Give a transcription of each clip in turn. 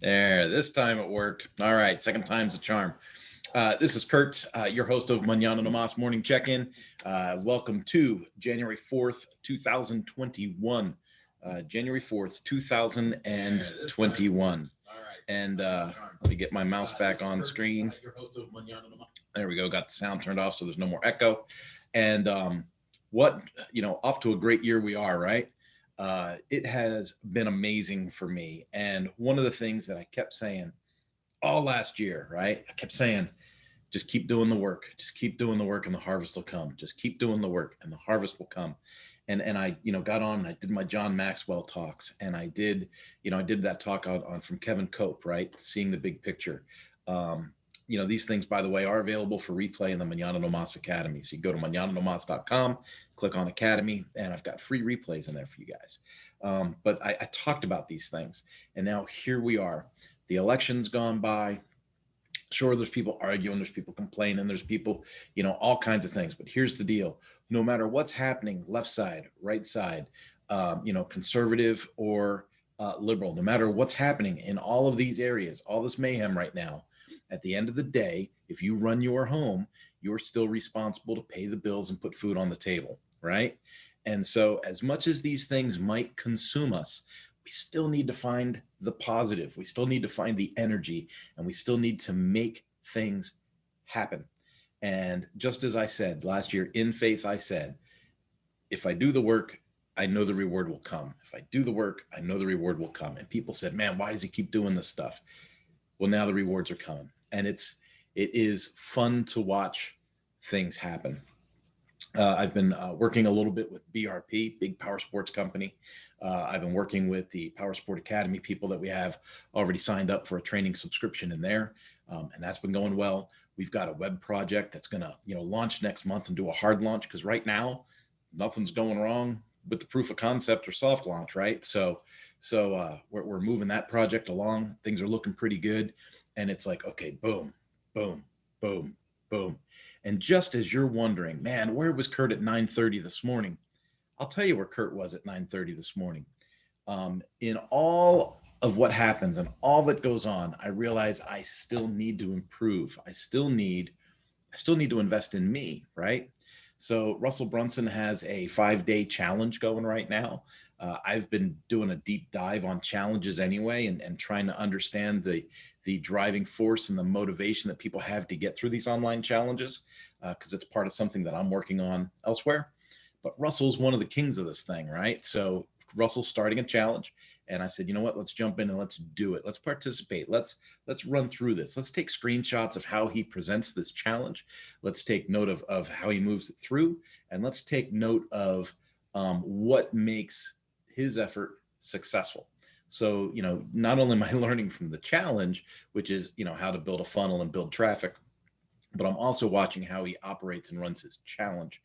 There, this time it worked. All right, second time's a charm. This is Kurt, your host of Mañana Morning Check-In. Welcome to January 4th, 2021. January 4th, 2021. And let me get my mouse back on screen. There we go. Got the sound turned off so there's no more echo. And off to a great year we are, right? It has been amazing for me. And one of the things that I kept saying all last year, right? I kept saying, just keep doing the work. Just keep doing the work and the harvest will come. Just keep doing the work and the harvest will come. And I, got on and I did my John Maxwell talks. And I did that talk on from Kevin Cope, right? Seeing the big picture. These things, by the way, are available for replay in the Mañana Academy. So you go to mañananomas.com, click on Academy, and I've got free replays in there for you guys. But I talked about these things, and now here we are. The election's gone by. Sure, there's people arguing, there's people complaining, there's people, all kinds of things. But here's the deal. No matter what's happening, left side, right side, conservative or liberal, no matter what's happening in all of these areas, all this mayhem right now, at the end of the day, if you run your home, you're still responsible to pay the bills and put food on the table, right? And so, as much as these things might consume us, we still need to find the positive. We still need to find the energy, and we still need to make things happen. And just as I said last year, in faith, I said, if I do the work, I know the reward will come. If I do the work, I know the reward will come. And people said, man, why does he keep doing this stuff? Well, now the rewards are coming. And it is fun to watch things happen. I've been working a little bit with BRP, big power sports company. I've been working with the Power Sport Academy people that we have already signed up for a training subscription in there, and that's been going well. We've got a web project that's going to launch next month and do a hard launch, because right now nothing's going wrong with the proof of concept or soft launch, right? So we're moving that project along. Things are looking pretty good, and it's like, okay, boom, boom, boom, boom. And just as you're wondering, man, where was Kurt at 9:30 this morning? I'll tell you where Kurt was at 9:30 this morning. In all of what happens and all that goes on, I realize I still need to improve. I still need to invest in me, right? So Russell Brunson has a 5-day challenge going right now. I've been doing a deep dive on challenges anyway, and trying to understand the driving force and the motivation that people have to get through these online challenges, because it's part of something that I'm working on elsewhere. But Russell's one of the kings of this thing, right? So Russell's starting a challenge, and I said, you know what? Let's jump in and let's do it. Let's participate. Let's run through this. Let's take screenshots of how he presents this challenge. Let's take note of how he moves it through, and let's take note of what makes his effort successful. So, not only am I learning from the challenge, which is, how to build a funnel and build traffic, but I'm also watching how he operates and runs his challenge.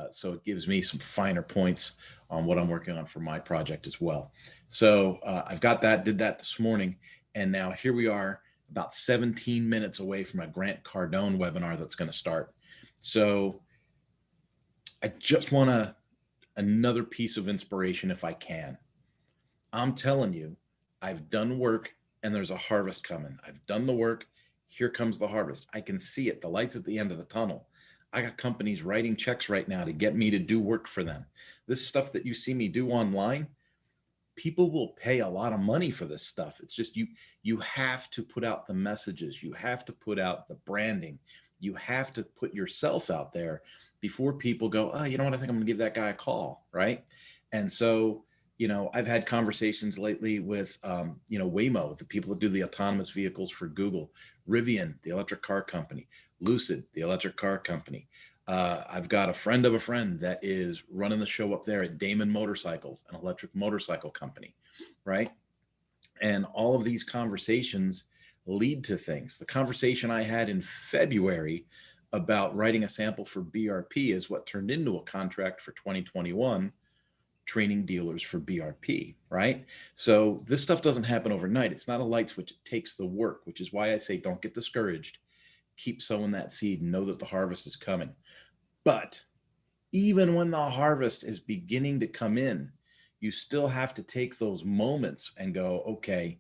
So it gives me some finer points on what I'm working on for my project as well. So I've got that, did that this morning. And now here we are, about 17 minutes away from a Grant Cardone webinar that's going to start. So I just want another piece of inspiration if I can. I'm telling you, I've done work and there's a harvest coming. I've done the work. Here comes the harvest. I can see it. The light's at the end of the tunnel. I got companies writing checks right now to get me to do work for them. This stuff that you see me do online, people will pay a lot of money for this stuff. It's just you have to put out the messages. You have to put out the branding. You have to put yourself out there before people go, oh, you know what? I think I'm going to give that guy a call, right? And so, I've had conversations lately with, Waymo, the people that do the autonomous vehicles for Google, Rivian, the electric car company, Lucid, the electric car company. I've got a friend of a friend that is running the show up there at Damon Motorcycles, an electric motorcycle company, right? And all of these conversations lead to things. The conversation I had in February about writing a sample for BRP is what turned into a contract for 2021, training dealers for BRP, right? So this stuff doesn't happen overnight. It's not a light switch. It takes the work, which is why I say don't get discouraged. Keep sowing that seed and know that the harvest is coming. But even when the harvest is beginning to come in, you still have to take those moments and go, okay,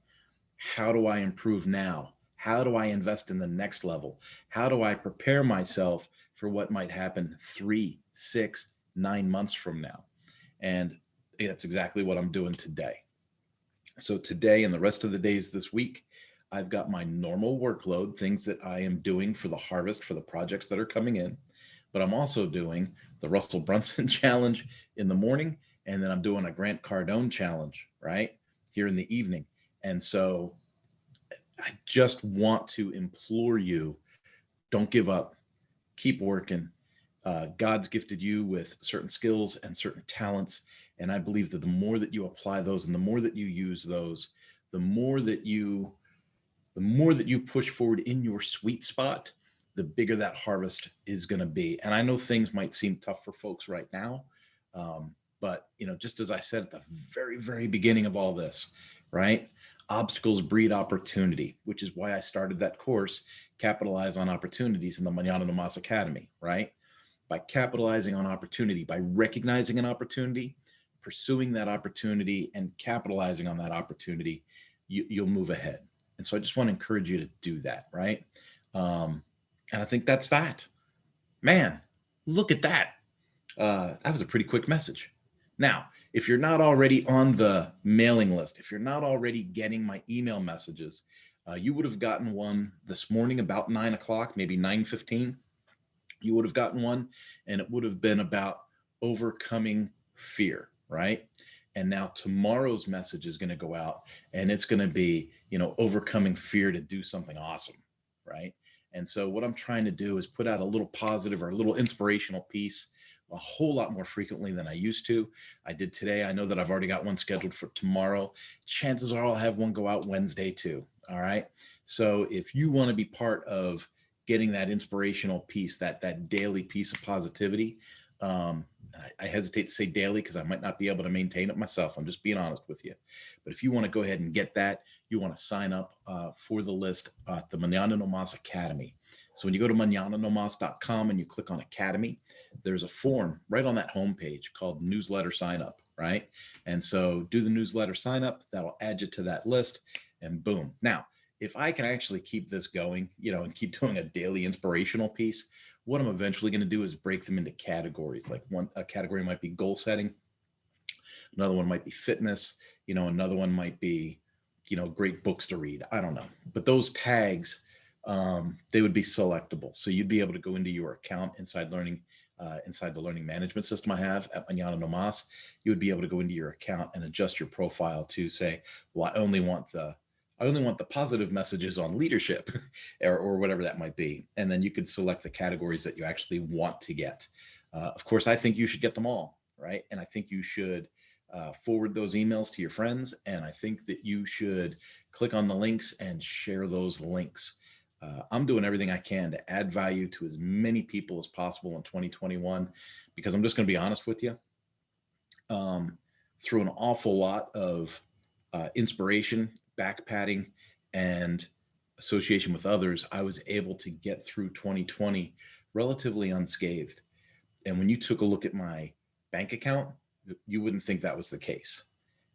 How do I improve now? How do I invest in the next level? How do I prepare myself for what might happen 3, 6, 9 months from now? And that's exactly what I'm doing today. So today and the rest of the days this week, I've got my normal workload, things that I am doing for the harvest, for the projects that are coming in. But I'm also doing the Russell Brunson challenge in the morning. And then I'm doing a Grant Cardone challenge, right? Here in the evening. And so I just want to implore you, don't give up, keep working. God's gifted you with certain skills and certain talents. And I believe that the more that you apply those and the more that you use those, the more that you the more that you push forward in your sweet spot, the bigger that harvest is going to be. And I know things might seem tough for folks right now. But just as I said at the very, very beginning of all this, right? Obstacles breed opportunity, which is why I started that course, Capitalize on Opportunities, in the Mañana Nomás Academy, right? By capitalizing on opportunity, by recognizing an opportunity, pursuing that opportunity, and capitalizing on that opportunity, you'll move ahead. And so I just want to encourage you to do that, right? And I think that's that. Man, look at that. That was a pretty quick message. Now, if you're not already on the mailing list, if you're not already getting my email messages, you would have gotten one this morning about 9 o'clock, maybe 9:15. You would have gotten one, and it would have been about overcoming fear, right? And now tomorrow's message is going to go out, and it's going to be, overcoming fear to do something awesome, right? And so what I'm trying to do is put out a little positive or a little inspirational piece a whole lot more frequently than I used to. I did today. I know that I've already got one scheduled for tomorrow. Chances are I'll have one go out Wednesday too. All right. So if you want to be part of getting that inspirational piece, that daily piece of positivity, I hesitate to say daily because I might not be able to maintain it myself. I'm just being honest with you. But if you want to go ahead and get that, you want to sign up for the list at the Mañana Nomás Academy. So when you go to mañananomás.com and you click on Academy, there's a form right on that homepage called Newsletter Sign Up, right? And so do the newsletter sign up. That'll add you to that list, and boom. Now, if I can actually keep this going, and keep doing a daily inspirational piece, what I'm eventually going to do is break them into categories. Like a category might be goal setting, another one might be fitness, another one might be, great books to read. I don't know, but those tags, they would be selectable. So you'd be able to go into your account inside the learning management system I have at Mañana Nomás. You would be able to go into your account and adjust your profile to say, well, I only want the positive messages on leadership or whatever that might be. And then you could select the categories that you actually want to get. Of course, I think you should get them all, right? And I think you should forward those emails to your friends. And I think that you should click on the links and share those links. I'm doing everything I can to add value to as many people as possible in 2021, because I'm just going to be honest with you. Through an awful lot of inspiration, back patting, and association with others, I was able to get through 2020 relatively unscathed. And when you took a look at my bank account, you wouldn't think that was the case,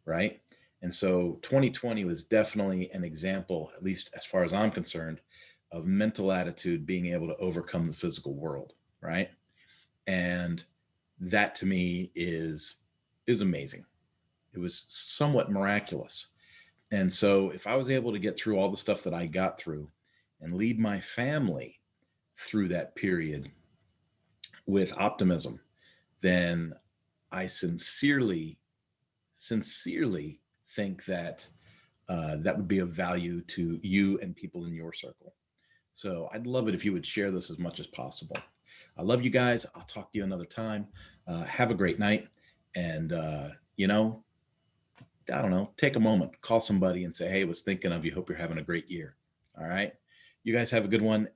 right? And so 2020 was definitely an example, at least as far as I'm concerned, of mental attitude being able to overcome the physical world, right? And that to me is amazing. It was somewhat miraculous. And so if I was able to get through all the stuff that I got through and lead my family through that period with optimism, then I sincerely think that that would be of value to you and people in your circle. So I'd love it if you would share this as much as possible. I love you guys. I'll talk to you another time. Have a great night. And, I don't know, take a moment, call somebody and say, hey, I was thinking of you. Hope you're having a great year. All right. You guys have a good one.